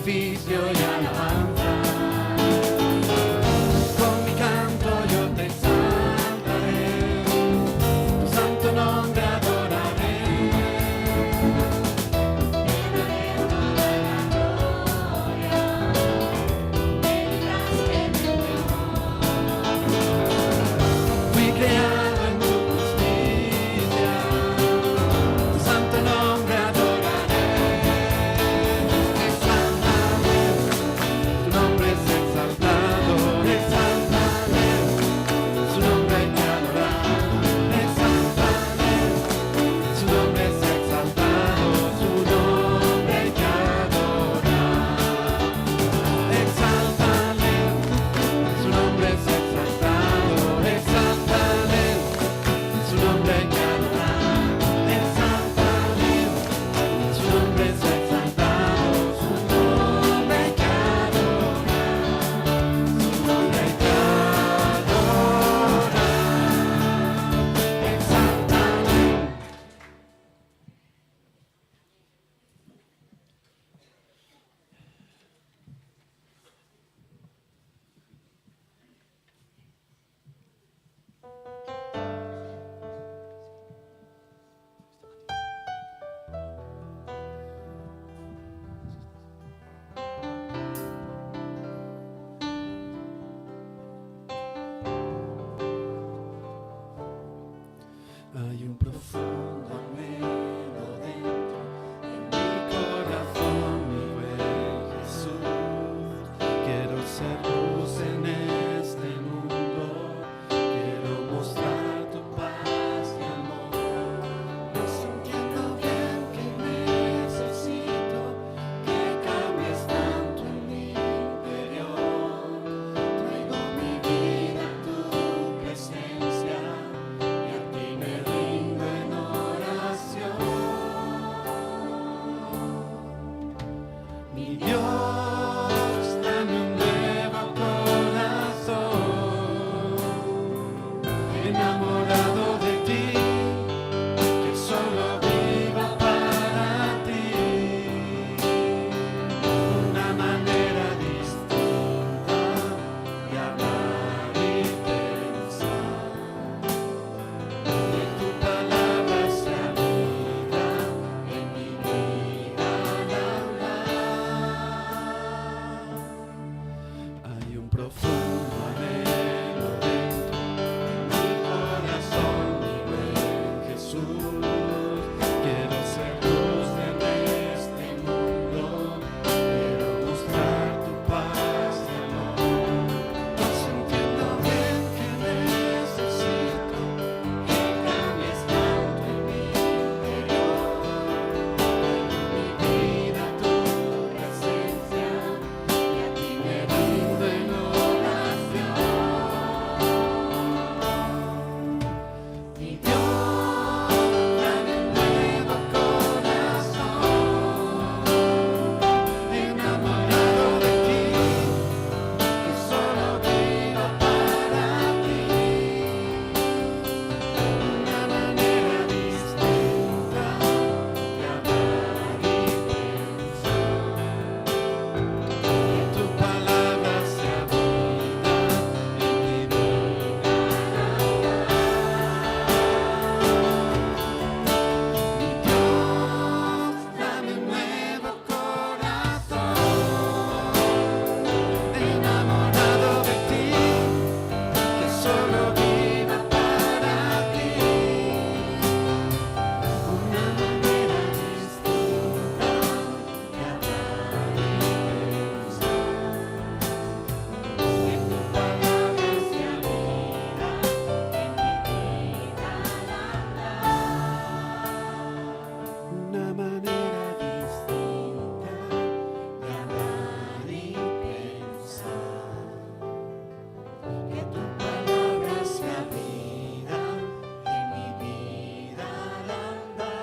sacrificio y alabanza. Con mi canto yo te exaltaré, tu santo nombre adoraré. Fui creado en tu justicia, tu santo nombre adoraré. Exáltale, tu nombre es exaltado. Exáltale, su nombre hay que adorar. Exáltale, su nombre es exaltado. Su nombre hay que adorar. Exáltale, su nombre es exaltado. Exáltale, su nombre hay que adorar. Exáltale, su nombre es exaltado. Su nombre hay que adorar. Su nombre hay que adorar. Exáltale. Hay un profundo anhelo dentro de mi corazón, mi buen Jesús. Quiero ser luz en este mundo, quiero mostrar tu paz y amor. No sintiendo bien que necesito que cambies tanto en mi interior. Traigo mi vida a tu presencia y a ti me rindo en oración. Mi Dios, dame un nuevo corazón, enamorado de ti, que solo viva para ti. Una manera distinta de amar y pensar. Que tu palabra sea vida en mi vida al andar. Hay un profundo anhelo dentro de mi corazón, mi buen Jesús. Quiero ser luz en este mundo, quiero mostrar tu paz y amor. No sintiendo bien que necesito que cambies tanto en mi interior. Mi vida a tu presencia y a ti me rindo en oración. Mi Dios, dame un nuevo corazón, enamorado de ti, que solo viva para ti. Una manera distinta de amar y pensar. Que tu palabra sea vida en mi vida al andar. Mi Dios, dame un nuevo corazón, enamorado de ti, que solo viva para ti. Una manera distinta de amar y pensar. Que tu palabra sea vida en mi vida al andar. Una manera distinta de amar y pensar. Que tu palabra sea vida en mi vida al andar.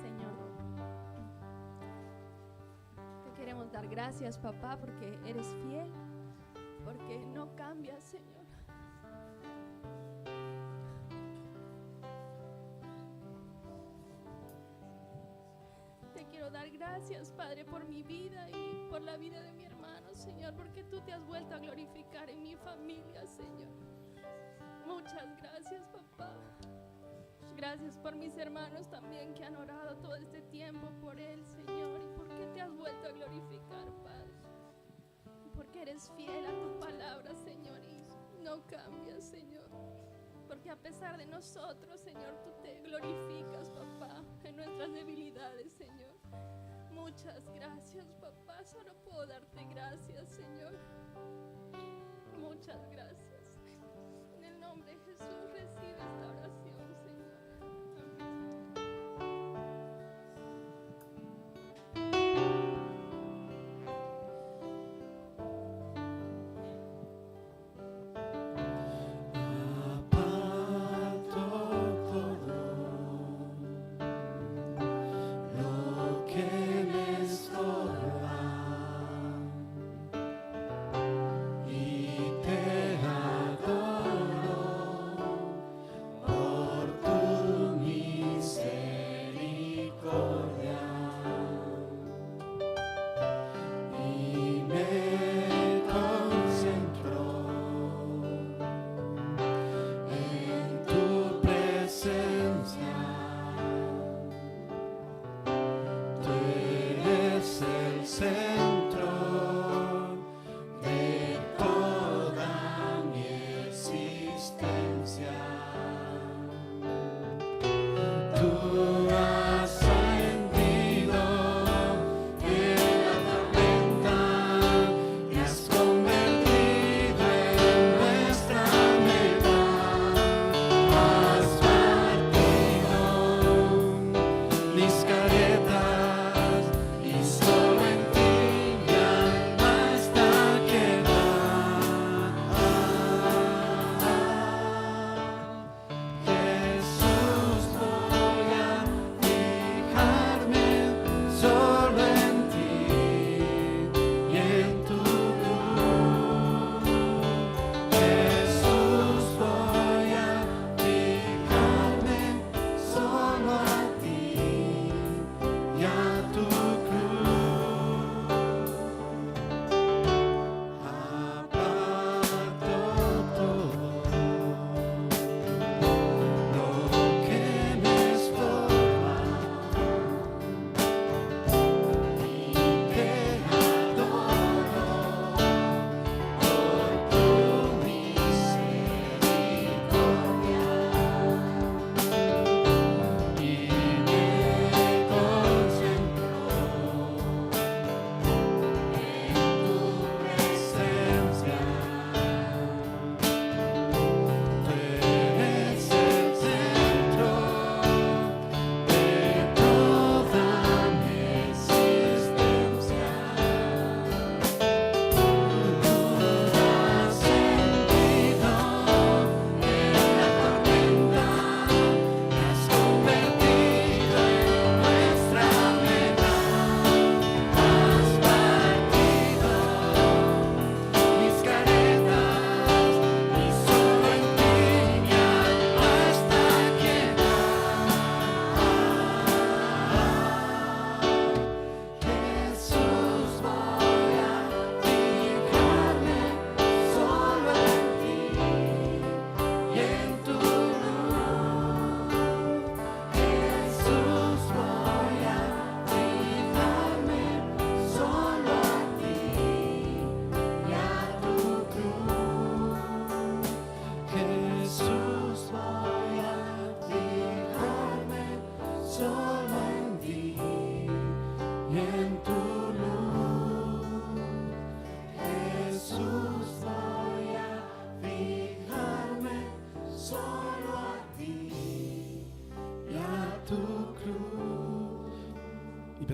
Señor, te queremos dar gracias, papá, porque eres fiel, porque no cambias, Señor. quiero dar gracias, Padre, por mi vida y por la vida de mi hermano, Señor, porque tú te has vuelto a glorificar en mi familia, Señor. Muchas gracias, papá. Gracias por mis hermanos también que han orado todo este tiempo por él, Señor, y porque te has vuelto a glorificar, Padre. Porque eres fiel a tu palabra, Señor, y no cambias, Señor. Porque a pesar de nosotros, Señor, tú te glorificas, papá, en nuestras debilidades, Señor. Muchas gracias, papá. Solo puedo darte gracias, Señor. Muchas gracias. En el nombre de Jesús recibe esta oración, Señor.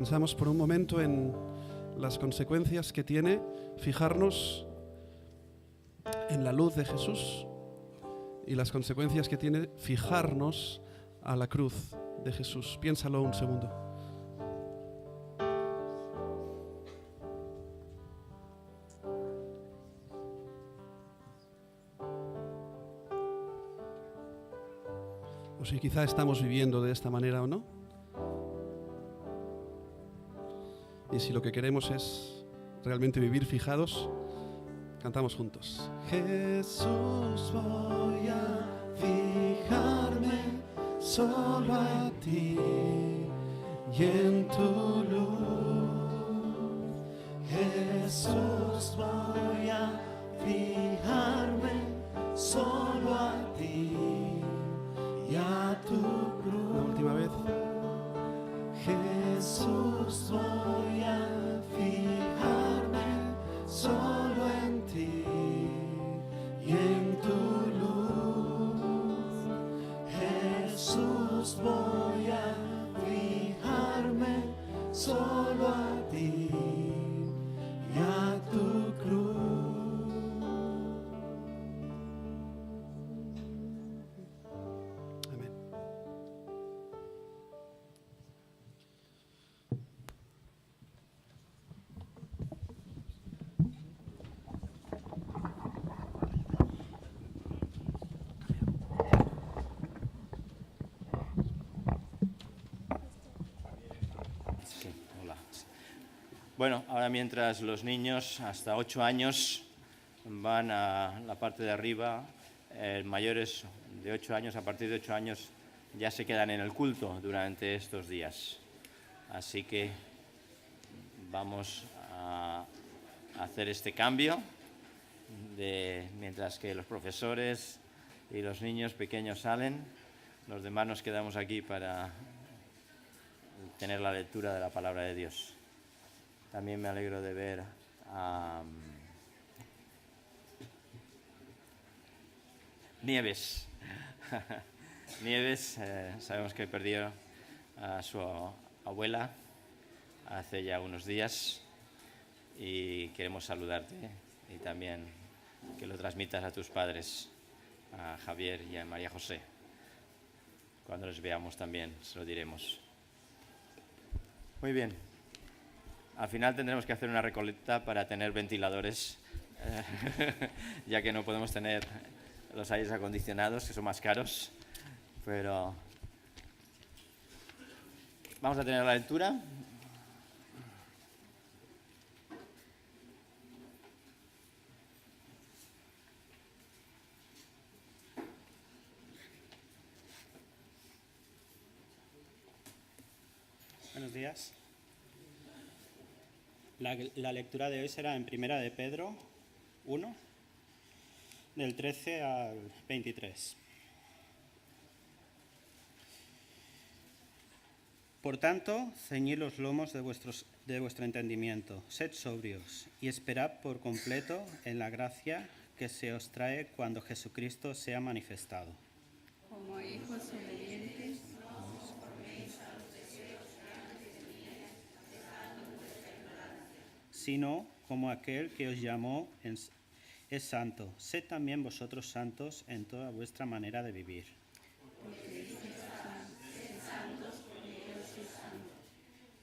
Pensamos por un momento en las consecuencias que tiene fijarnos en la luz de Jesús y las consecuencias que tiene fijarnos a la cruz de Jesús. Piénsalo un segundo. O si quizá estamos viviendo de esta manera o no. Y si lo que queremos es realmente vivir fijados, cantamos juntos. Jesús, voy a fijarme solo a ti y en tu luz. Jesús, voy a fijarme solo a ti y a tu cruz. La última vez. Jesús, voy a fijarme solo en ti y en tu luz. Jesús, voy a fijarme solo a ti y a tu cruz. Amén. Sí, hola. Bueno, ahora mientras los niños hasta 8 años van a la parte de arriba, mayores de 8 años, a partir de 8 años ya se quedan en el culto durante estos días. Así que vamos a hacer este cambio mientras que los profesores y los niños pequeños salen, los demás nos quedamos aquí para tener la lectura de la palabra de Dios. También me alegro de ver a Nieves. Nieves, sabemos que perdió a su abuela hace ya unos días y queremos saludarte y también que lo transmitas a tus padres, a Javier y a María José. Cuando los veamos también se lo diremos. Muy bien. Al final tendremos que hacer una recolecta para tener ventiladores, ya que no podemos tener los aires acondicionados, que son más caros. Pero vamos a tener la lectura. Buenos días. La lectura de hoy será en Primera de Pedro 1, del 13 al 23. Por tanto, ceñid los lomos de vuestro entendimiento, sed sobrios y esperad por completo en la gracia que se os trae cuando Jesucristo sea manifestado. Como hijos obedientes, sino como aquel que os llamó es santo. Sed también vosotros santos en toda vuestra manera de vivir.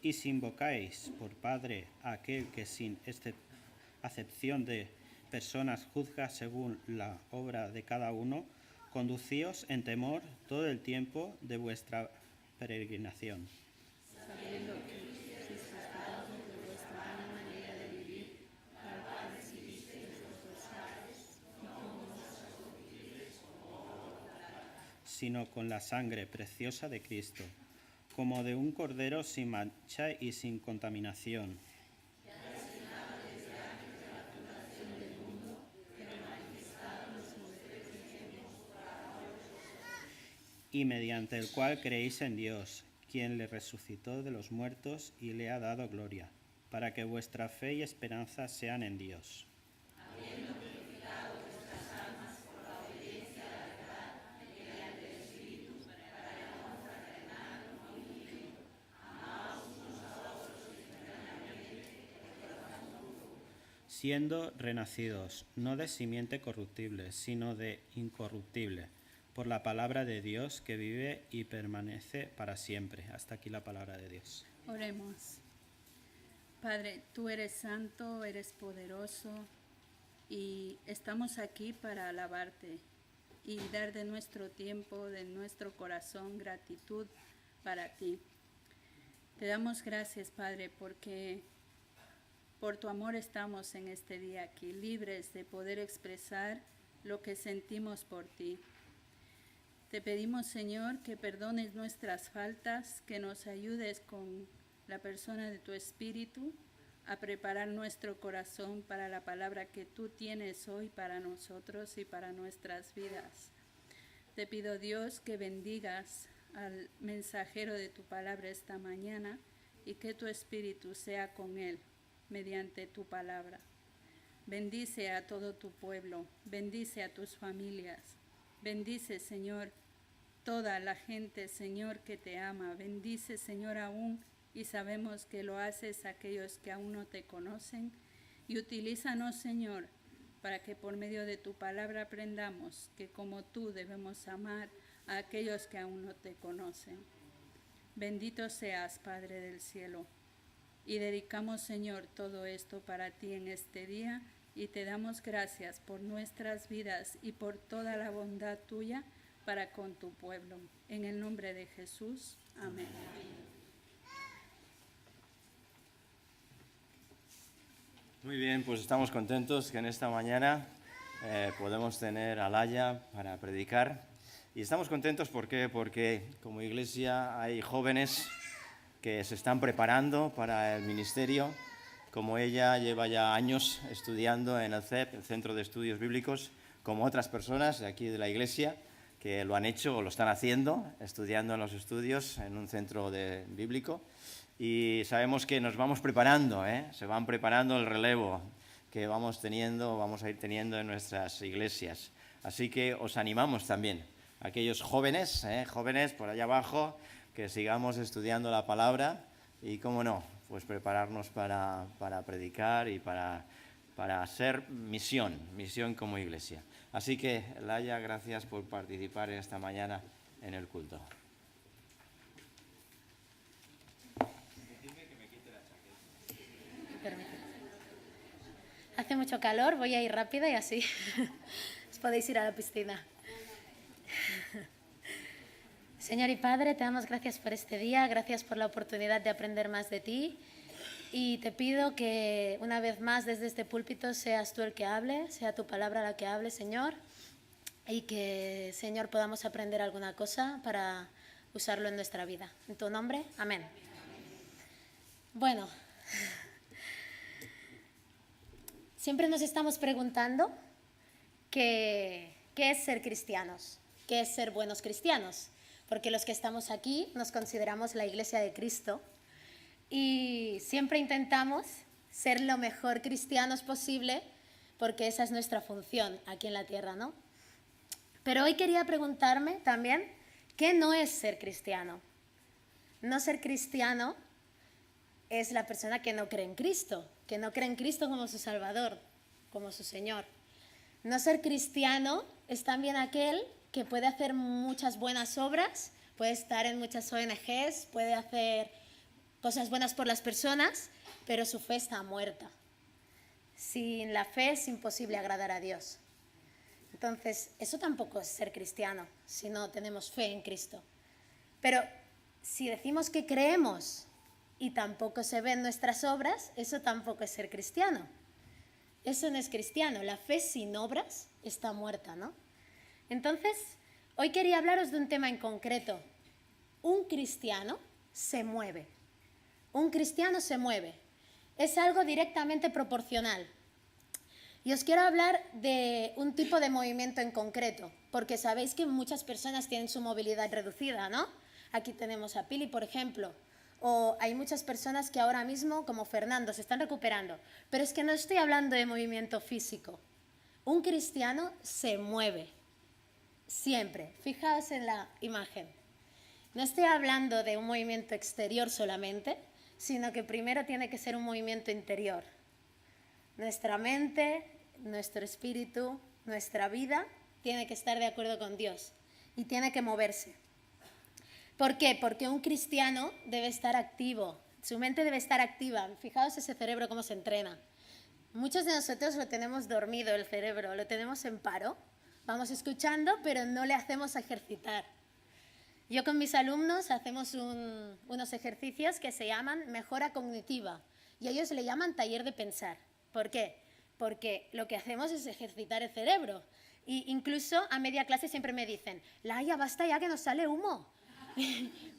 Y si invocáis por Padre a aquel que sin acepción de personas juzga según la obra de cada uno, conducíos en temor todo el tiempo de vuestra peregrinación. sabiendo que sois castigados de vuestra vana manera de vivir, al cual recibisteis vuestros padres, y como sino con la sangre preciosa de Cristo, como de un cordero sin mancha y sin contaminación. Y mediante el cual creéis en Dios, quien le resucitó de los muertos y le ha dado gloria, para que vuestra fe y esperanza sean en Dios. Siendo renacidos, no de simiente corruptible, sino de incorruptible, por la palabra de Dios que vive y permanece para siempre. Hasta aquí la palabra de Dios. oremos. Padre, tú eres santo, eres poderoso y estamos aquí para alabarte y dar de nuestro tiempo, de nuestro corazón, gratitud para ti. Te damos gracias, Padre, porque Por tu amor estamos en este día aquí, libres de poder expresar lo que sentimos por ti. Te pedimos, Señor, que perdones nuestras faltas, que nos ayudes con la persona de tu Espíritu a preparar nuestro corazón para la palabra que tú tienes hoy para nosotros y para nuestras vidas. Te pido, Dios, que bendigas al mensajero de tu palabra esta mañana y que tu Espíritu sea con él mediante tu palabra. Bendice a todo tu pueblo, bendice a tus familias, bendice, Señor, toda la gente, Señor, que te ama. Bendice, Señor, aún, y sabemos que lo haces a aquellos que aún no te conocen. Y utilízanos, Señor, para que por medio de tu palabra aprendamos que como tú debemos amar a aquellos que aún no te conocen. Bendito seas, Padre del cielo. Y dedicamos, Señor, todo esto para ti en este día y te damos gracias por nuestras vidas y por toda la bondad tuya para con tu pueblo. En el nombre de Jesús. Amén. Muy bien, pues estamos contentos que en esta mañana podemos tener a Laia para predicar. Y estamos contentos ¿por qué? Porque como iglesia hay jóvenes que se están preparando para el ministerio. Como ella lleva ya años estudiando en el CEP, el Centro de Estudios Bíblicos, como otras personas de aquí de la iglesia que lo han hecho o lo están haciendo, estudiando en los estudios en un centro bíblico. Y sabemos que nos vamos preparando, se van preparando el relevo que vamos a ir teniendo en nuestras iglesias. Así que os animamos también, aquellos jóvenes, jóvenes por allá abajo, que sigamos estudiando la palabra y, cómo no, pues prepararnos para predicar y para hacer misión como iglesia. Así que, Laia, gracias por participar esta mañana en el culto. Hace mucho calor, voy a ir rápida y así os podéis ir a la piscina. Señor y Padre, te damos gracias por este día, gracias por la oportunidad de aprender más de ti y te pido que una vez más desde este púlpito seas tú el que hable, sea tu palabra la que hable, Señor, y que, Señor, podamos aprender alguna cosa para usarlo en nuestra vida. En tu nombre, amén. Bueno, siempre nos estamos preguntando qué es ser cristianos, qué es ser buenos cristianos. Porque los que estamos aquí nos consideramos la Iglesia de Cristo y siempre intentamos ser lo mejor cristianos posible porque esa es nuestra función aquí en la tierra, ¿no? Pero hoy quería preguntarme también, ¿qué no es ser cristiano? No ser cristiano es la persona que no cree en Cristo como su Salvador, como su Señor. No ser cristiano es también aquel que puede hacer muchas buenas obras, puede estar en muchas ONGs, puede hacer cosas buenas por las personas, pero su fe está muerta. Sin la fe es imposible agradar a Dios. Entonces, eso tampoco es ser cristiano, si no tenemos fe en Cristo. Pero si decimos que creemos y tampoco se ven nuestras obras, eso tampoco es ser cristiano. Eso no es cristiano. La fe sin obras está muerta, ¿no? Entonces, hoy quería hablaros de un tema en concreto. Un cristiano se mueve. Un cristiano se mueve. Es algo directamente proporcional. Y os quiero hablar de un tipo de movimiento en concreto, porque sabéis que muchas personas tienen su movilidad reducida, ¿no? Aquí tenemos a Pili, por ejemplo. O hay muchas personas que ahora mismo, como Fernando, se están recuperando. Pero es que no estoy hablando de movimiento físico. Un cristiano se mueve. Siempre. Fijaos en la imagen. No estoy hablando de un movimiento exterior solamente, sino que primero tiene que ser un movimiento interior. Nuestra mente, nuestro espíritu, nuestra vida tiene que estar de acuerdo con Dios y tiene que moverse. ¿Por qué? Porque un cristiano debe estar activo, su mente debe estar activa. Fijaos ese cerebro cómo se entrena. Muchos de nosotros lo tenemos dormido el cerebro, lo tenemos en paro. Vamos escuchando, pero no le hacemos ejercitar. Yo con mis alumnos hacemos unos ejercicios que se llaman mejora cognitiva. y ellos le llaman taller de pensar. ¿Por qué? Porque lo que hacemos es ejercitar el cerebro. Y incluso a media clase siempre me dicen, Laia, basta ya que nos sale humo.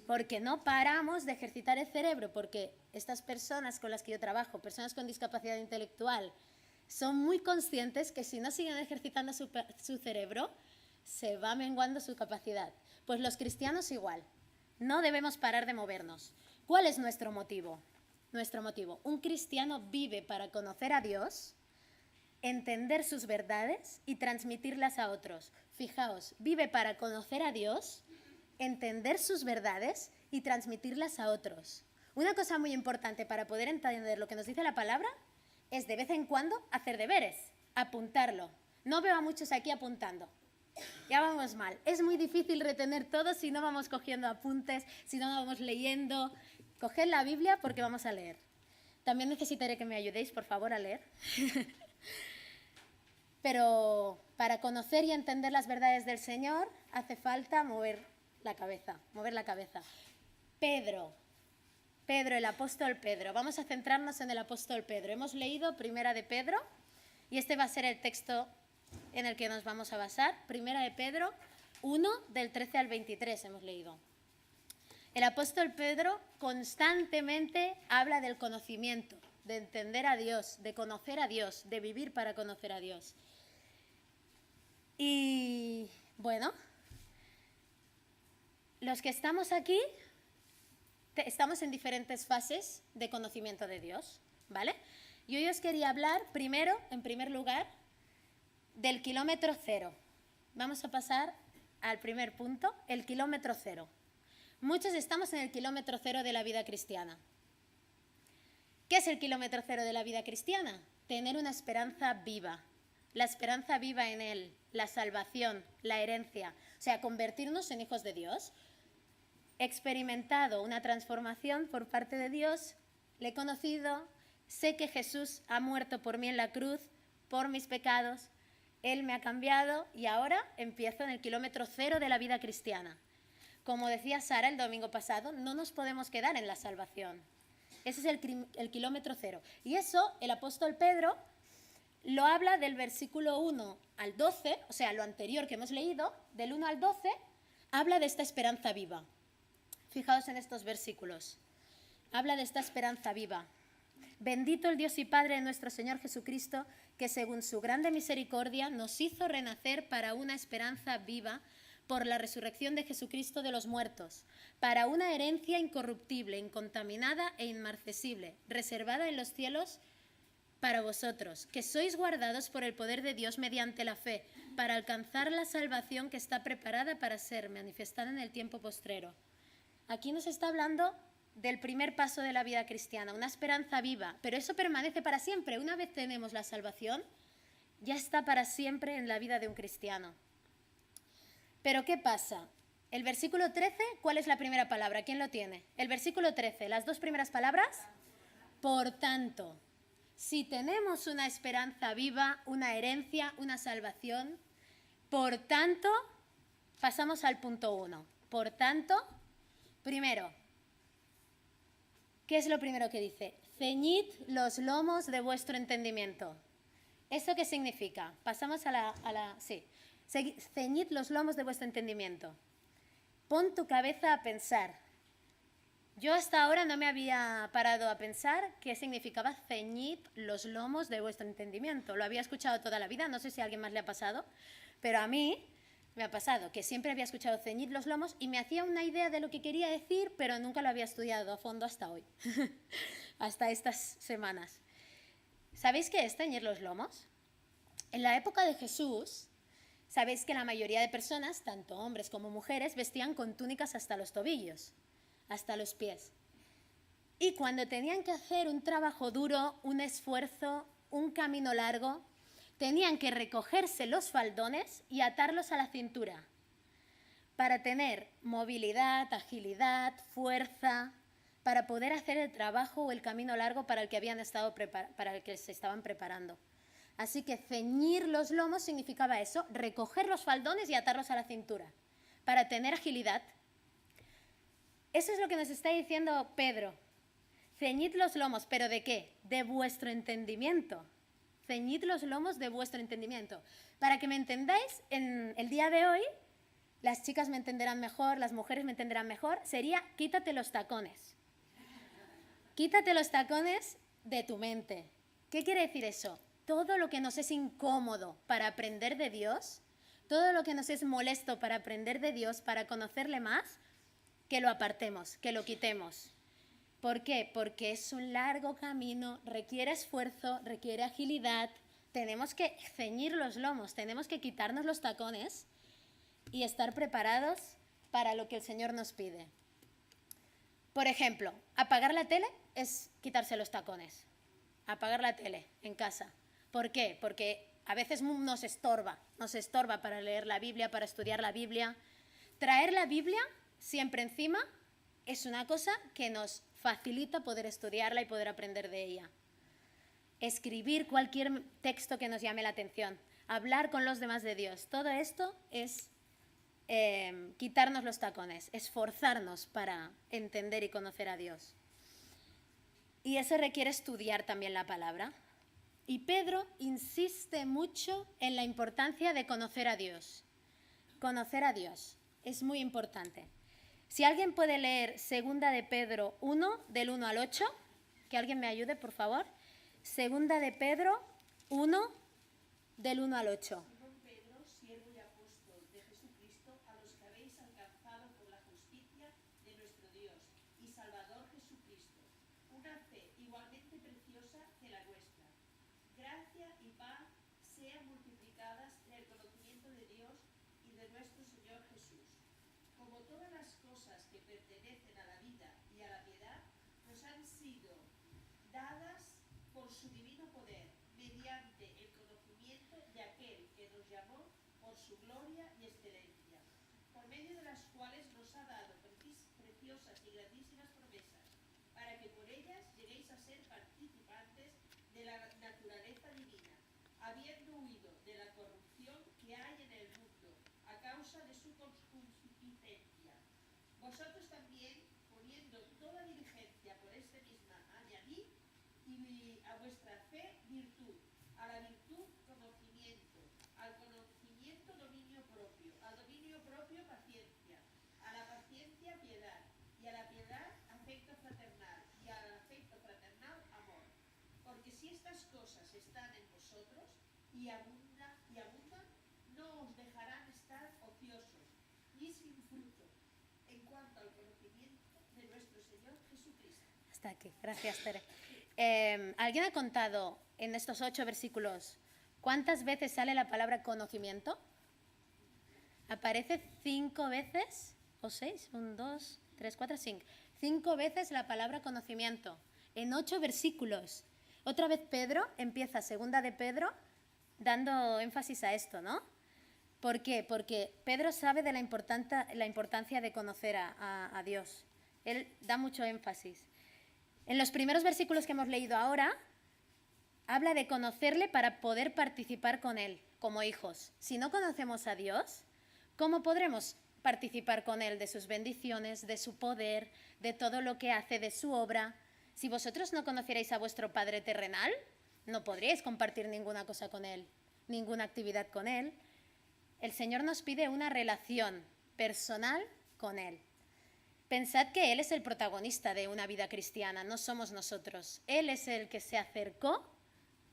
Porque no paramos de ejercitar el cerebro, porque estas personas con las que yo trabajo, personas con discapacidad intelectual, son muy conscientes que si no siguen ejercitando su cerebro, se va menguando su capacidad. Pues los cristianos igual, no debemos parar de movernos. ¿Cuál es nuestro motivo? Nuestro motivo, un cristiano vive para conocer a Dios, entender sus verdades y transmitirlas a otros. Fijaos, vive para conocer a Dios, entender sus verdades y transmitirlas a otros. Una cosa muy importante para poder entender lo que nos dice la palabra es de vez en cuando hacer deberes, apuntarlo. No veo a muchos aquí apuntando. Ya vamos mal. Es muy difícil retener todo si no vamos cogiendo apuntes, si no vamos leyendo. Coged la Biblia porque vamos a leer. También necesitaré que me ayudéis, por favor, a leer. Pero para conocer y entender las verdades del Señor hace falta mover la cabeza. Pedro, el apóstol Pedro. Vamos a centrarnos en el apóstol Pedro. Hemos leído Primera de Pedro y este va a ser el texto en el que nos vamos a basar. Primera de Pedro 1, del 13 al 23 hemos leído. El apóstol Pedro constantemente habla del conocimiento, de entender a Dios, de conocer a Dios, de vivir para conocer a Dios. Y bueno, los que estamos aquí estamos en diferentes fases de conocimiento de Dios, ¿vale? Y hoy os quería hablar primero, en primer lugar, del kilómetro cero. Vamos a pasar al primer punto, el kilómetro cero. Muchos estamos en el kilómetro cero de la vida cristiana. ¿Qué es el kilómetro cero de la vida cristiana? Tener una esperanza viva. La esperanza viva en Él, la salvación, la herencia. O sea, convertirnos en hijos de Dios. He experimentado una transformación por parte de Dios, le he conocido, sé que Jesús ha muerto por mí en la cruz, por mis pecados, Él me ha cambiado y ahora empiezo en el kilómetro cero de la vida cristiana. Como decía Sara el domingo pasado, no nos podemos quedar en la salvación. Ese es el kilómetro cero. Y eso el apóstol Pedro lo habla del versículo 1 al 12, o sea, lo anterior que hemos leído, del 1 al 12, habla de esta esperanza viva. Fijaos en estos versículos. Habla de esta esperanza viva. Bendito el Dios y Padre de nuestro Señor Jesucristo, que según su grande misericordia nos hizo renacer para una esperanza viva por la resurrección de Jesucristo de los muertos, para una herencia incorruptible, incontaminada e inmarcesible, reservada en los cielos para vosotros, que sois guardados por el poder de Dios mediante la fe, para alcanzar la salvación que está preparada para ser manifestada en el tiempo postrero. Aquí nos está hablando del primer paso de la vida cristiana, una esperanza viva, pero eso permanece para siempre. Una vez tenemos la salvación, ya está para siempre en la vida de un cristiano. Pero ¿qué pasa? El versículo 13, ¿cuál es la primera palabra? ¿Quién lo tiene? El versículo 13, las dos primeras palabras. Por tanto, si tenemos una esperanza viva, una herencia, una salvación, por tanto, pasamos al punto 1. Por tanto, primero, ¿qué es lo primero que dice? Ceñid los lomos de vuestro entendimiento. ¿Eso qué significa? Pasamos sí. Ceñid los lomos de vuestro entendimiento. Pon tu cabeza a pensar. Yo hasta ahora no me había parado a pensar qué significaba ceñid los lomos de vuestro entendimiento. Lo había escuchado toda la vida, no sé si a alguien más le ha pasado, pero a mí me ha pasado que siempre había escuchado ceñid los lomos y me hacía una idea de lo que quería decir, pero nunca lo había estudiado a fondo hasta hoy, hasta estas semanas. ¿Sabéis qué es ceñir los lomos? En la época de Jesús, sabéis que la mayoría de personas, tanto hombres como mujeres, vestían con túnicas hasta los tobillos, hasta los pies. Y cuando tenían que hacer un trabajo duro, un esfuerzo, un camino largo, tenían que recogerse los faldones y atarlos a la cintura para tener movilidad, agilidad, fuerza, para poder hacer el trabajo o el camino largo para el que habían estado para el que se estaban preparando. Así que ceñir los lomos significaba eso, recoger los faldones y atarlos a la cintura para tener agilidad. Eso es lo que nos está diciendo Pedro. ceñid los lomos, ¿pero de qué? De vuestro entendimiento. Ceñid los lomos de vuestro entendimiento. Para que me entendáis, en el día de hoy, las chicas me entenderán mejor, las mujeres me entenderán mejor, sería quítate los tacones. Quítate los tacones de tu mente. ¿Qué quiere decir eso? Todo lo que nos es incómodo para aprender de Dios, todo lo que nos es molesto para aprender de Dios, para conocerle más, que lo apartemos, que lo quitemos. ¿Por qué? Porque es un largo camino, requiere esfuerzo, requiere agilidad. Tenemos que ceñir los lomos, tenemos que quitarnos los tacones y estar preparados para lo que el Señor nos pide. Por ejemplo, apagar la tele es quitarse los tacones. Apagar la tele en casa. ¿Por qué? Porque a veces nos estorba para leer la Biblia, para estudiar la Biblia. Traer la Biblia siempre encima es una cosa que nos facilita poder estudiarla y poder aprender de ella. Escribir cualquier texto que nos llame la atención, hablar con los demás de Dios, todo esto es quitarnos los tacones, esforzarnos para entender y conocer a Dios. Y eso requiere estudiar también la palabra. Y Pedro insiste mucho en la importancia de conocer a Dios. Conocer a Dios es muy importante. Si alguien puede leer 2 de Pedro 1, del 1 al 8, que alguien me ayude, por favor. 2 de Pedro 1, del 1 al 8. Simón Pedro, siervo y apóstol de Jesucristo, a los que habéis alcanzado por la justicia de nuestro Dios y Salvador Jesucristo, una fe igualmente preciosa que la nuestra. Gracia y paz sean multiplicadas en el conocimiento de Dios y de nuestro Señor Jesús. Como todas las cosas que pertenecen a la vida y a la piedad, nos han sido dadas por su divino poder, mediante el conocimiento de aquel que nos llamó por su gloria y excelencia, por medio de las cuales nos ha dado preciosas y grandísimas promesas, para que por ellas lleguéis a ser participantes de la naturaleza divina, habiendo huido de la corrupción que hay en el mundo a causa de su concupiscencia. Vosotros también, poniendo toda diligencia por este misma, añadid y a vuestra fe virtud, a la virtud conocimiento, al conocimiento dominio propio, al dominio propio paciencia, a la paciencia piedad, y a la piedad afecto fraternal, y al afecto fraternal amor. Porque si estas cosas están en vosotros y abundan, no os dejarán estar ociosos ni sin fruto en cuanto al conocimiento de nuestro Señor Jesucristo. Hasta aquí. Gracias, Tere. ¿Alguien ha contado en estos 8 versículos cuántas veces sale la palabra conocimiento? Aparece 5 veces, o 6, 1, 2, 3, 4, 5. 5 veces la palabra conocimiento, en 8 versículos. Otra vez Pedro empieza 2 de Pedro dando énfasis a esto, ¿no? ¿Por qué? Porque Pedro sabe de la importancia de conocer a Dios. Él da mucho énfasis. En los primeros versículos que hemos leído ahora, habla de conocerle para poder participar con Él como hijos. Si no conocemos a Dios, ¿cómo podremos participar con Él de sus bendiciones, de su poder, de todo lo que hace, de su obra? Si vosotros no conocierais a vuestro Padre terrenal, no podríais compartir ninguna cosa con Él, ninguna actividad con Él. El Señor nos pide una relación personal con Él. Pensad que Él es el protagonista de una vida cristiana, no somos nosotros. Él es el que se acercó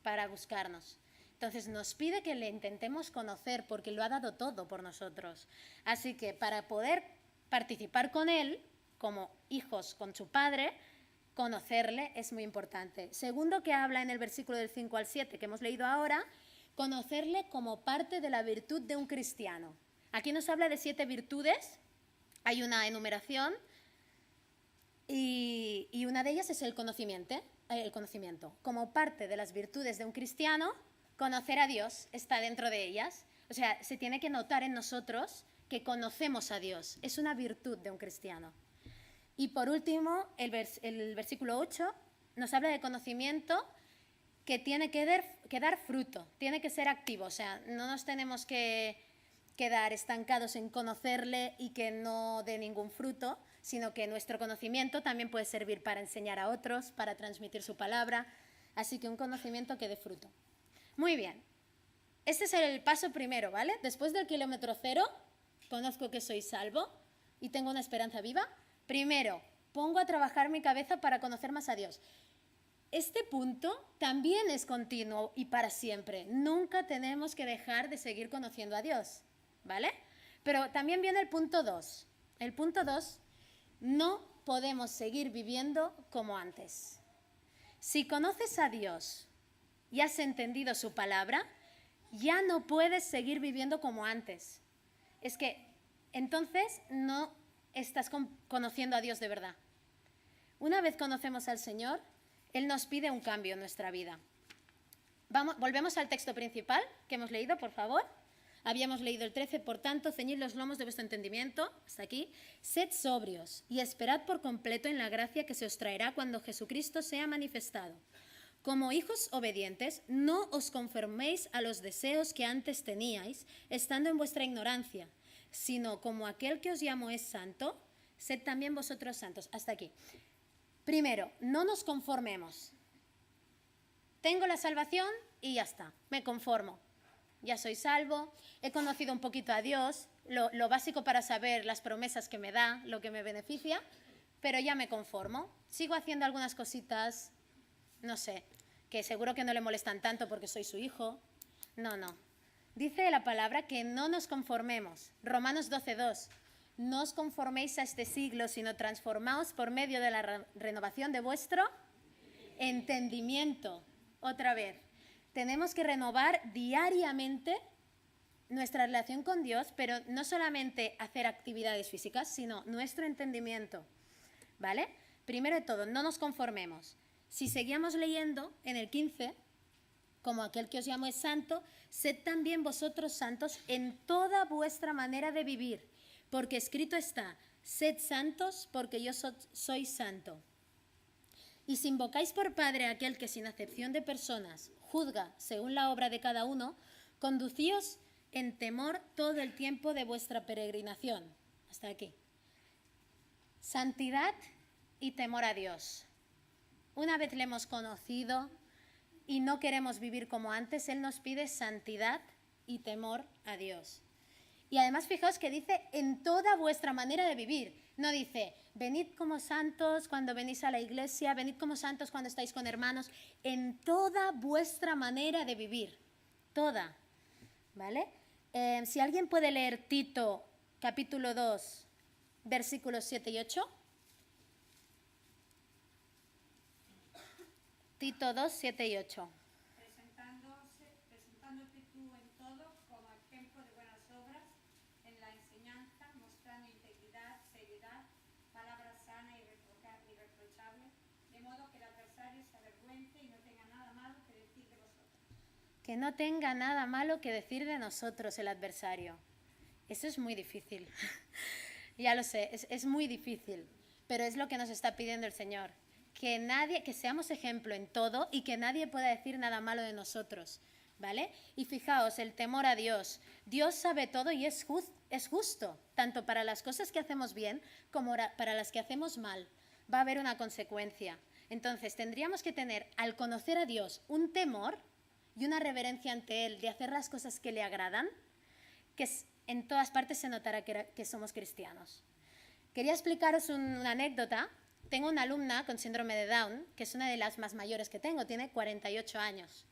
para buscarnos. Entonces nos pide que le intentemos conocer porque lo ha dado todo por nosotros. Así que para poder participar con Él, como hijos con su Padre, conocerle es muy importante. Segundo que habla en el versículo del 5 al 7 que hemos leído ahora, conocerle como parte de la virtud de un cristiano. Aquí nos habla de 7 virtudes, hay una enumeración y una de ellas es el conocimiento. Como parte de las virtudes de un cristiano, conocer a Dios está dentro de ellas. O sea, se tiene que notar en nosotros que conocemos a Dios. Es una virtud de un cristiano. Y por último, el versículo 8 nos habla de conocimiento que tiene que dar fruto, tiene que ser activo. O sea, no nos tenemos que quedar estancados en conocerle y que no dé ningún fruto, sino que nuestro conocimiento también puede servir para enseñar a otros, para transmitir su palabra, así que un conocimiento que dé fruto. Muy bien, este es el paso primero, ¿vale? Después del kilómetro cero, conozco que soy salvo y tengo una esperanza viva. Primero, pongo a trabajar mi cabeza para conocer más a Dios. Este punto también es continuo y para siempre. Nunca tenemos que dejar de seguir conociendo a Dios, ¿vale? Pero también viene el punto 2. El punto 2, no podemos seguir viviendo como antes. Si conoces a Dios y has entendido su palabra, ya no puedes seguir viviendo como antes. Es que entonces no estás conociendo a Dios de verdad. Una vez conocemos al Señor, Él nos pide un cambio en nuestra vida. Volvemos al texto principal que hemos leído, por favor. Habíamos leído el 13, por tanto, ceñid los lomos de vuestro entendimiento, hasta aquí. Sed sobrios y esperad por completo en la gracia que se os traerá cuando Jesucristo sea manifestado. Como hijos obedientes, no os conforméis a los deseos que antes teníais, estando en vuestra ignorancia, sino como aquel que os llamó es santo, sed también vosotros santos. Hasta aquí. Primero, no nos conformemos. Tengo la salvación y ya está, me conformo. Ya soy salvo, he conocido un poquito a Dios, lo básico para saber las promesas que me da, lo que me beneficia, pero ya me conformo. Sigo haciendo algunas cositas, no sé, que seguro que no le molestan tanto porque soy su hijo. No. Dice la palabra que no nos conformemos. Romanos 12:2. No os conforméis a este siglo, sino transformaos por medio de la renovación de vuestro entendimiento. Otra vez. Tenemos que renovar diariamente nuestra relación con Dios, pero no solamente hacer actividades físicas, sino nuestro entendimiento, ¿vale? Primero de todo, no nos conformemos. Si seguíamos leyendo en el 15, como aquel que os llamo es santo, sed también vosotros santos en toda vuestra manera de vivir, porque escrito está, sed santos porque yo soy santo. Y si invocáis por Padre a aquel que sin acepción de personas juzga según la obra de cada uno, conducíos en temor todo el tiempo de vuestra peregrinación. Hasta aquí. Santidad y temor a Dios. Una vez le hemos conocido y no queremos vivir como antes, Él nos pide santidad y temor a Dios. Y además fijaos que dice en toda vuestra manera de vivir. No dice, venid como santos cuando venís a la iglesia, venid como santos cuando estáis con hermanos. En toda vuestra manera de vivir. Toda. ¿Vale? Si alguien puede leer Tito, capítulo 2, versículos 7 y 8. Tito 2, 7 y 8. Presentándote tú en todo como ejemplo de buenas obras, en la enseñanza, mostrando integridad, seriedad, palabra sana y irreprochable, de modo que el adversario se avergüence y no tenga nada malo que decir de vosotros. Que no tenga nada malo que decir de nosotros el adversario. Eso es muy difícil. Ya lo sé, es muy difícil, pero es lo que nos está pidiendo el Señor. Que seamos ejemplo en todo y que nadie pueda decir nada malo de nosotros, ¿vale? Y fijaos, el temor a Dios. Dios sabe todo y es justo, tanto para las cosas que hacemos bien como para las que hacemos mal. Va a haber una consecuencia. Entonces, tendríamos que tener, al conocer a Dios, un temor y una reverencia ante Él de hacer las cosas que le agradan, que en todas partes se notará que somos cristianos. Quería explicaros una anécdota. Tengo una alumna con síndrome de Down, que es una de las más mayores que tengo, tiene 48 años.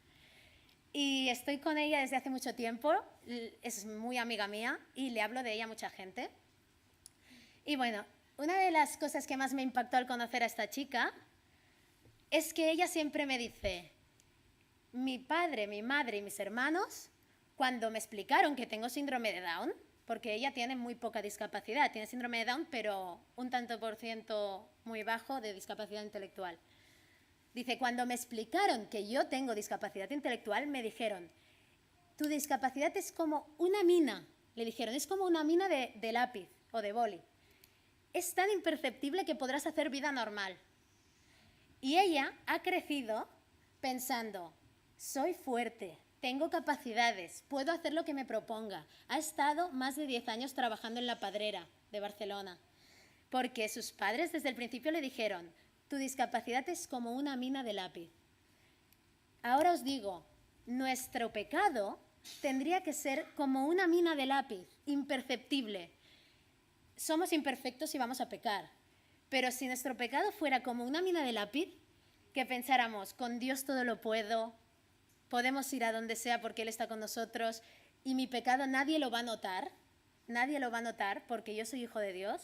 Y estoy con ella desde hace mucho tiempo, es muy amiga mía y le hablo de ella a mucha gente. Y bueno, una de las cosas que más me impactó al conocer a esta chica es que ella siempre me dice, mi padre, mi madre y mis hermanos, cuando me explicaron que tengo síndrome de Down, porque ella tiene muy poca discapacidad, tiene síndrome de Down, pero un tanto por ciento muy bajo de discapacidad intelectual. Dice, cuando me explicaron que yo tengo discapacidad intelectual, me dijeron, tu discapacidad es como una mina, le dijeron, es como una mina de lápiz o de boli. Es tan imperceptible que podrás hacer vida normal. Y ella ha crecido pensando, soy fuerte, tengo capacidades, puedo hacer lo que me proponga. Ha estado más de 10 años trabajando en la Padrera de Barcelona, porque sus padres desde el principio le dijeron, tu discapacidad es como una mina de lápiz. Ahora os digo, nuestro pecado tendría que ser como una mina de lápiz, imperceptible. Somos imperfectos y vamos a pecar, pero si nuestro pecado fuera como una mina de lápiz, que pensáramos, con Dios todo lo puedo, podemos ir a donde sea porque Él está con nosotros y mi pecado nadie lo va a notar porque yo soy hijo de Dios,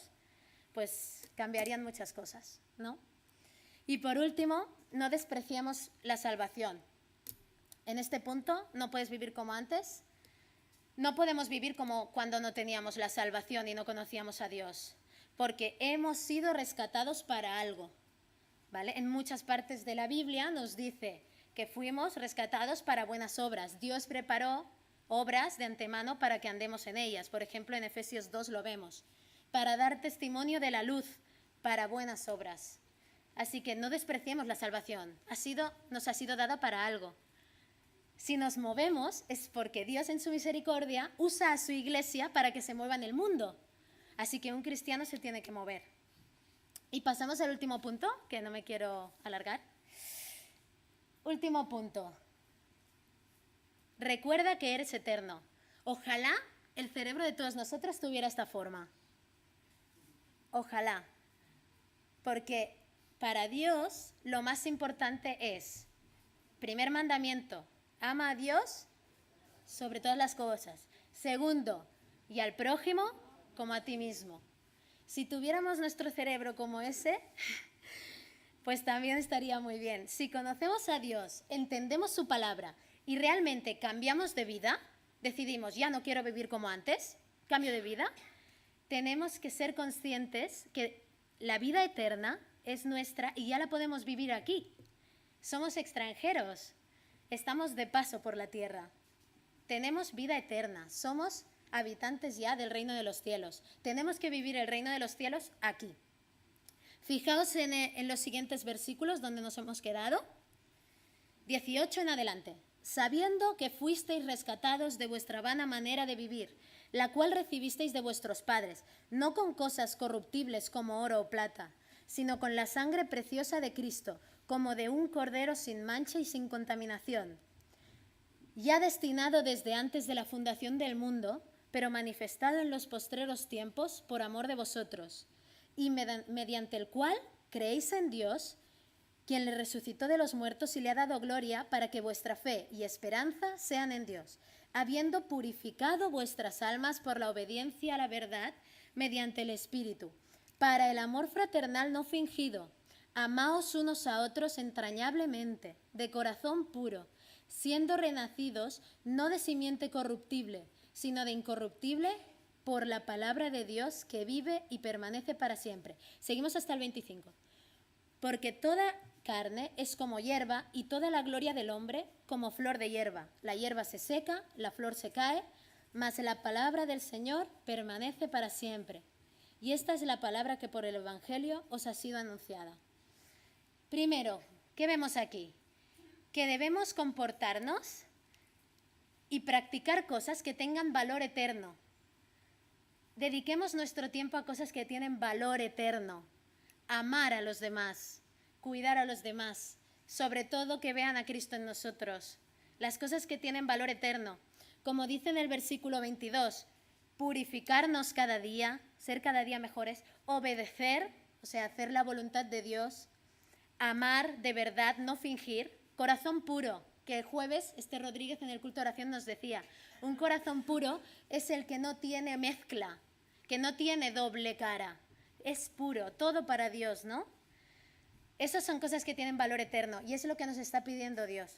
pues cambiarían muchas cosas, ¿no? Y por último, no despreciemos la salvación. En este punto no puedes vivir como antes, no podemos vivir como cuando no teníamos la salvación y no conocíamos a Dios, porque hemos sido rescatados para algo, ¿vale? En muchas partes de la Biblia nos dice que fuimos rescatados para buenas obras. Dios preparó obras de antemano para que andemos en ellas. Por ejemplo, en Efesios 2 lo vemos. Para dar testimonio de la luz, para buenas obras. Así que no despreciemos la salvación. Nos ha sido dada para algo. Si nos movemos es porque Dios en su misericordia usa a su iglesia para que se mueva en el mundo. Así que un cristiano se tiene que mover. Y pasamos al último punto, que no me quiero alargar. Último punto. Recuerda que eres eterno. Ojalá el cerebro de todos nosotros tuviera esta forma. Ojalá. Porque para Dios lo más importante es, primer mandamiento, ama a Dios sobre todas las cosas. Segundo, y al prójimo como a ti mismo. Si tuviéramos nuestro cerebro como ese, pues también estaría muy bien. Si conocemos a Dios, entendemos su palabra y realmente cambiamos de vida, decidimos, ya no quiero vivir como antes, cambio de vida, tenemos que ser conscientes que la vida eterna es nuestra y ya la podemos vivir aquí. Somos extranjeros, estamos de paso por la tierra. Tenemos vida eterna, somos habitantes ya del reino de los cielos. Tenemos que vivir el reino de los cielos aquí. Fijaos en los siguientes versículos donde nos hemos quedado. 18 en adelante. Sabiendo que fuisteis rescatados de vuestra vana manera de vivir, la cual recibisteis de vuestros padres, no con cosas corruptibles como oro o plata, sino con la sangre preciosa de Cristo, como de un cordero sin mancha y sin contaminación, ya destinado desde antes de la fundación del mundo, pero manifestado en los postreros tiempos por amor de vosotros, y mediante el cual creéis en Dios, quien le resucitó de los muertos y le ha dado gloria para que vuestra fe y esperanza sean en Dios, habiendo purificado vuestras almas por la obediencia a la verdad mediante el Espíritu, para el amor fraternal no fingido. Amaos unos a otros entrañablemente, de corazón puro, siendo renacidos no de simiente corruptible, sino de incorruptible, por la palabra de Dios que vive y permanece para siempre. Seguimos hasta el 25. Porque toda carne es como hierba y toda la gloria del hombre como flor de hierba. La hierba se seca, la flor se cae, mas la palabra del Señor permanece para siempre. Y esta es la palabra que por el Evangelio os ha sido anunciada. Primero, ¿qué vemos aquí? Que debemos comportarnos y practicar cosas que tengan valor eterno. Dediquemos nuestro tiempo a cosas que tienen valor eterno. Amar a los demás, cuidar a los demás, sobre todo que vean a Cristo en nosotros. Las cosas que tienen valor eterno. Como dice en el versículo 22, purificarnos cada día, ser cada día mejores, obedecer, o sea, hacer la voluntad de Dios, amar de verdad, no fingir, corazón puro, que el jueves Rodríguez en el culto de oración nos decía, un corazón puro es el que no tiene mezcla, que no tiene doble cara, es puro, todo para Dios, ¿no? Esas son cosas que tienen valor eterno y es lo que nos está pidiendo Dios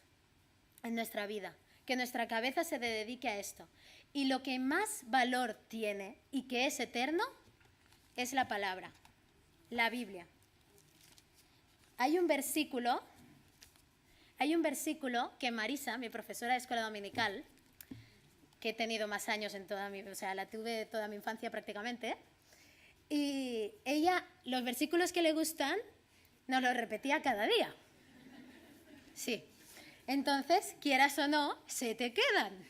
en nuestra vida, que nuestra cabeza se dedique a esto. Y lo que más valor tiene y que es eterno es la palabra, la Biblia. Hay un versículo que Marisa, mi profesora de escuela dominical, que he tenido más años la tuve toda mi infancia prácticamente, y ella, los versículos que le gustan, nos los repetía cada día. Sí. Entonces, quieras o no, se te quedan.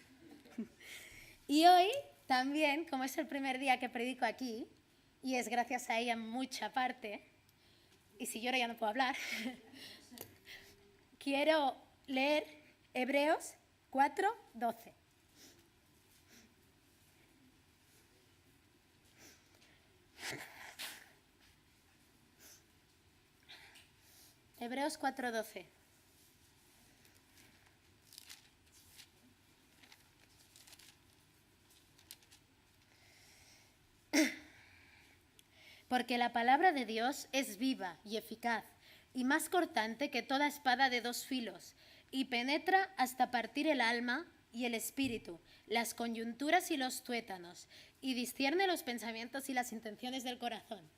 Y hoy también, como es el primer día que predico aquí, y es gracias a ella en mucha parte, y si lloro ya no puedo hablar, quiero leer Hebreos 4:12. Hebreos 4:12. Porque la palabra de Dios es viva y eficaz, y más cortante que toda espada de 2 filos, y penetra hasta partir el alma y el espíritu, las coyunturas y los tuétanos, y discierne los pensamientos y las intenciones del corazón.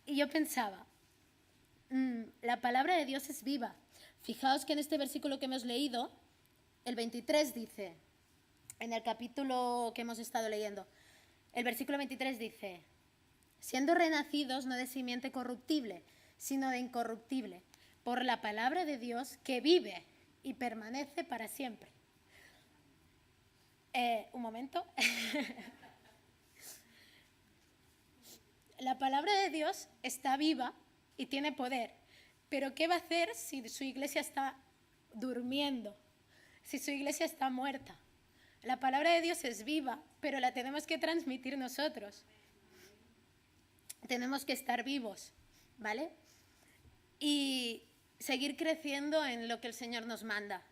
Y yo pensaba, la palabra de Dios es viva. Fijaos que en este versículo que hemos leído, el 23 dice, en el capítulo que hemos estado leyendo, el versículo 23 dice, siendo renacidos no de simiente corruptible, sino de incorruptible, por la palabra de Dios que vive y permanece para siempre. Un momento. La palabra de Dios está viva y tiene poder, pero ¿qué va a hacer si su iglesia está durmiendo? Si su iglesia está muerta. La palabra de Dios es viva, pero la tenemos que transmitir nosotros. Tenemos que estar vivos, ¿vale? Y seguir creciendo en lo que el Señor nos manda.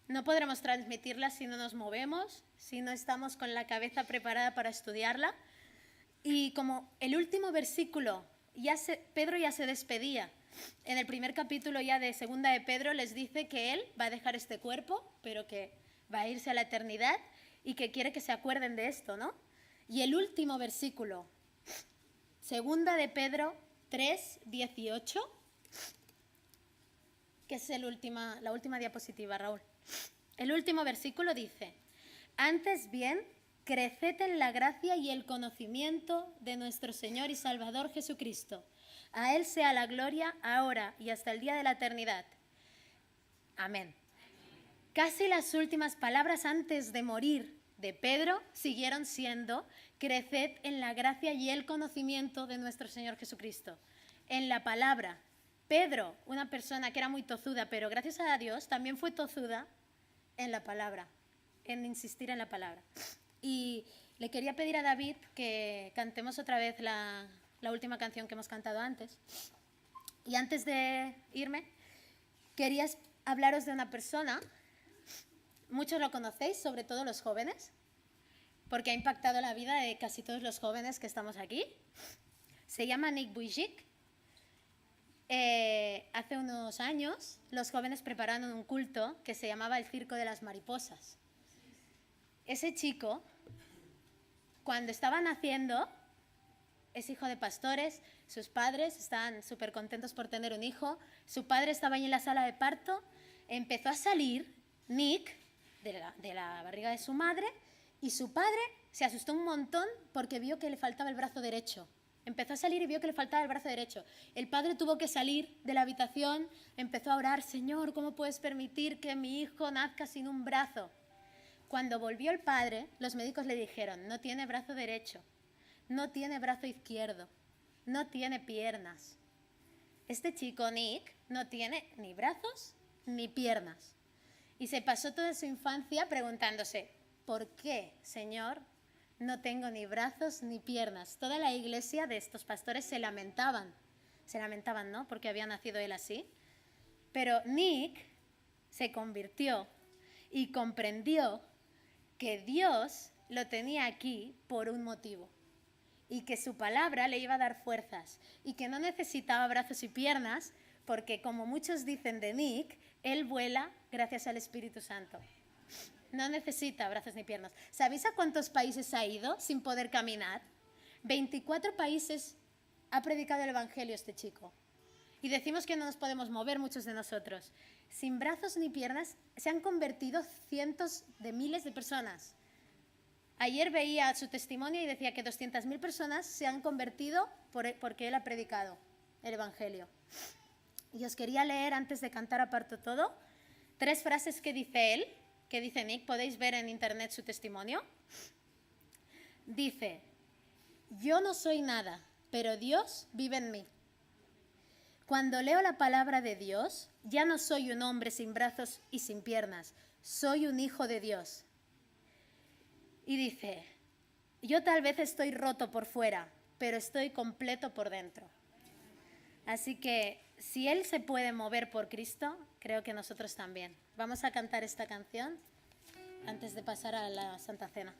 No podremos transmitirla si no nos movemos, si no estamos con la cabeza preparada para estudiarla. Y como el último versículo, Pedro ya se despedía. En el primer capítulo ya de Segunda de Pedro les dice que él va a dejar este cuerpo, pero que va a irse a la eternidad y que quiere que se acuerden de esto, ¿no? Y el último versículo, Segunda de Pedro 3:18, que es la última diapositiva, Raúl. El último versículo dice, antes bien, creced en la gracia y el conocimiento de nuestro Señor y Salvador Jesucristo. A Él sea la gloria ahora y hasta el día de la eternidad. Amén. Casi las últimas palabras antes de morir de Pedro siguieron siendo, creced en la gracia y el conocimiento de nuestro Señor Jesucristo. En la palabra. Pedro, una persona que era muy tozuda, pero gracias a Dios también fue tozuda en la palabra, en insistir en la palabra. Y le quería pedir a David que cantemos otra vez la última canción que hemos cantado antes. Y antes de irme, quería hablaros de una persona, muchos lo conocéis, sobre todo los jóvenes, porque ha impactado la vida de casi todos los jóvenes que estamos aquí. Se llama Nick Vujicic. Hace unos años los jóvenes prepararon un culto que se llamaba el Circo de las Mariposas. Ese chico, cuando estaba naciendo, es hijo de pastores, sus padres estaban súper contentos por tener un hijo, su padre estaba ahí en la sala de parto, empezó a salir Nick de la barriga de su madre y su padre se asustó un montón porque vio que le faltaba el brazo derecho. Empezó a salir y vio que le faltaba el brazo derecho. El padre tuvo que salir de la habitación, empezó a orar, Señor, ¿cómo puedes permitir que mi hijo nazca sin un brazo? Cuando volvió el padre, los médicos le dijeron, no tiene brazo derecho, no tiene brazo izquierdo, no tiene piernas. Este chico, Nick, no tiene ni brazos ni piernas. Y se pasó toda su infancia preguntándose, ¿por qué, Señor, no tengo ni brazos ni piernas? Toda la iglesia de estos pastores se lamentaban, ¿no? Porque había nacido él así. Pero Nick se convirtió y comprendió que Dios lo tenía aquí por un motivo y que su palabra le iba a dar fuerzas y que no necesitaba brazos y piernas porque, como muchos dicen de Nick, él vuela gracias al Espíritu Santo. No necesita brazos ni piernas. ¿Sabéis a cuántos países ha ido sin poder caminar? 24 países ha predicado el Evangelio este chico. Y decimos que no nos podemos mover muchos de nosotros. Sin brazos ni piernas se han convertido cientos de miles de personas. Ayer veía su testimonio y decía que 200.000 personas se han convertido porque él ha predicado el Evangelio. Y os quería leer, antes de cantar aparto todo, 3 frases que dice él, que dice Nick, podéis ver en internet su testimonio. Dice, yo no soy nada, pero Dios vive en mí. Cuando leo la palabra de Dios, ya no soy un hombre sin brazos y sin piernas, soy un hijo de Dios. Y dice, yo tal vez estoy roto por fuera, pero estoy completo por dentro. Así que si Él se puede mover por Cristo, creo que nosotros también. Vamos a cantar esta canción antes de pasar a la Santa Cena.